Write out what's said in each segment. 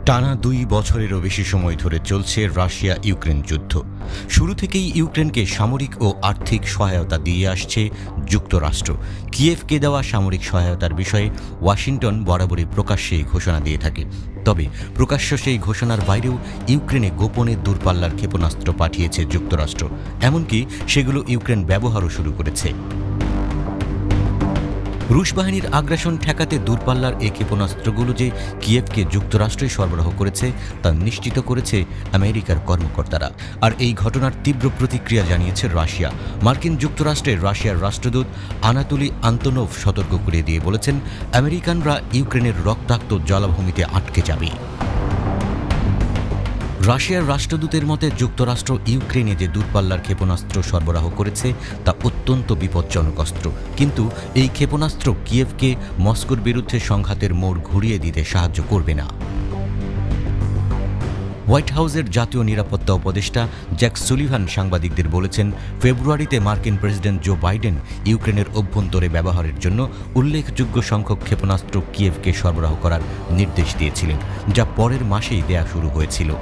টানা ২ বছরেরও বেশি সময় ধরে চলছে রাশিয়া ইউক্রেন যুদ্ধ। শুরু থেকেই ইউক্রেনকে সামরিক ও আর্থিক সহায়তা দিয়ে আসছে যুক্তরাষ্ট্র। কিয়েভকে দেওয়া সামরিক সহায়তার বিষয়ে ওয়াশিংটন বরাবরই প্রকাশ্যেই ঘোষণা দিয়ে থাকে। তবে প্রকাশ্য সেই ঘোষণার বাইরেও ইউক্রেনে গোপনে দূরপাল্লার ক্ষেপণাস্ত্র পাঠিয়েছে যুক্তরাষ্ট্র, এমনকি সেগুলো ইউক্রেন ব্যবহারও শুরু করেছে। রুশ বাহিনীর আগ্রাসন ঠেকাতে দূরপাল্লার এই ক্ষেপণাস্ত্রগুলো যে কিয়েভকে যুক্তরাষ্ট্রই সরবরাহ করেছে তা নিশ্চিত করেছে আমেরিকার কর্মকর্তারা। আর এই ঘটনার তীব্র প্রতিক্রিয়া জানিয়েছে রাশিয়া। মার্কিন যুক্তরাষ্ট্রের রাশিয়ার রাষ্ট্রদূত আনাতোলি আন্তনোভ সতর্ক করে দিয়ে বলেছেন, আমেরিকানরা ইউক্রেনের রক্তাক্ত জলাভূমিতে আটকে যাবে। রাশিয়ার রাষ্ট্রদূতের মতে যুক্তরাষ্ট্র ইউক্রেনে যে দূরপাল্লার ক্ষেপণাস্ত্র সরবরাহ করেছে তা অত্যন্ত বিপজ্জনক অস্ত্র, কিন্তু এই ক্ষেপণাস্ত্র কিয়েভকে মস্কোর বিরুদ্ধে সংঘাতের মোড় ঘুরিয়ে দিতে সাহায্য করবে না। হোয়াইট হাউসের জাতীয় নিরাপত্তা উপদেষ্টা জ্যাক সুলিভান সাংবাদিকদের বলেছেন, ফেব্রুয়ারিতে মার্কিন প্রেসিডেন্ট জো বাইডেন ইউক্রেনের অভ্যন্তরে ব্যবহারের জন্য উল্লেখযোগ্য সংখ্যক ক্ষেপণাস্ত্র কিয়েভকে সরবরাহ করার নির্দেশ দিয়েছিলেন, যা পরের মাসেই দেয়া শুরু হয়েছিল।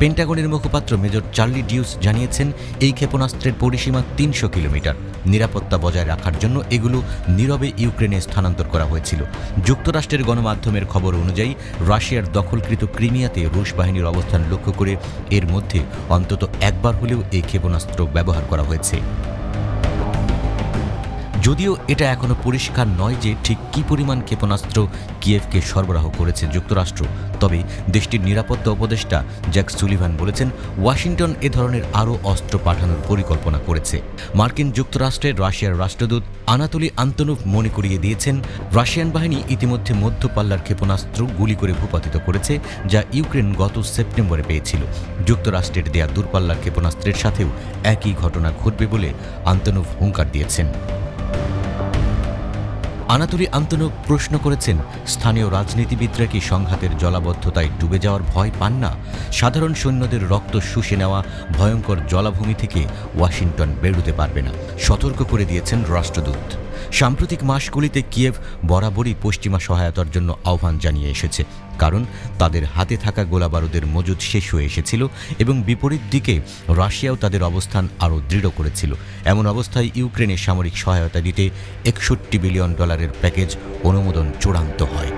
পেন্টাগনের মুখপাত্র মেজর চার্লি ডিউস জানিয়েছেন, এই ক্ষেপণাস্ত্রের পরিসীমা ৩০০ কিলোমিটার। নিরাপত্তা বজায় রাখার জন্য এগুলো নীরবে ইউক্রেনে স্থানান্তর করা হয়েছিল। যুক্তরাষ্ট্রের গণমাধ্যমের খবর অনুযায়ী রাশিয়ার দখলকৃত ক্রিমিয়াতে রুশ বাহিনীর অবস্থান লক্ষ্য করে এর মধ্যে অন্তত একবার হলেও এই ক্ষেপণাস্ত্র ব্যবহার করা হয়েছে। যদিও এটা এখনো পরিষ্কার নয় যে ঠিক কী পরিমাণ ক্ষেপণাস্ত্র কিয়েভকে সরবরাহ করেছে যুক্তরাষ্ট্র, তবে দেশটির নিরাপত্তা উপদেষ্টা জ্যাক সুলিভান বলেছেন, ওয়াশিংটন এ ধরনের আরও অস্ত্র পাঠানোর পরিকল্পনা করেছে। মার্কিন যুক্তরাষ্ট্রের রাশিয়ার রাষ্ট্রদূত আনাতোলি আন্তনোভ মনে করিয়ে দিয়েছেন, রাশিয়ান বাহিনী ইতিমধ্যে মধ্যপাল্লার ক্ষেপণাস্ত্র গুলি করে ভূপাতিত করেছে, যা ইউক্রেন গত সেপ্টেম্বরে পেয়েছিল। যুক্তরাষ্ট্রের দেয়া দূরপাল্লার ক্ষেপণাস্ত্রের সাথেও একই ঘটনা ঘটবে বলে আন্তনোভ হুঙ্কার দিয়েছেন। আনাতোলি আন্তনোভ প্রশ্ন করেছেন, স্থানীয় রাজনীতিবিদরা কি সংঘাতের জলাবদ্ধতায় ডুবে যাওয়ার ভয় পান না? সাধারণ সৈন্যদের রক্ত শুষে নেওয়া ভয়ঙ্কর জলাভূমি থেকে ওয়াশিংটন বেরোতে পারবে না, সতর্ক করে দিয়েছেন রাষ্ট্রদূত। সাম্প্রতিক মাসগুলিতে কিয়েভ বরাবরই পশ্চিমা সহায়তার জন্য আহ্বান জানিয়ে এসেছে, কারণ তাদের হাতে থাকা গোলাবারুদের মজুদ শেষ হয়ে এসেছিল এবং বিপরীত দিকে রাশিয়াও তাদের অবস্থান আরও দৃঢ় করেছিল। এমন অবস্থায় ইউক্রেনে সামরিক সহায়তা দিতে $61 বিলিয়ন প্যাকেজ অনুমোদন চূড়ান্ত হয়।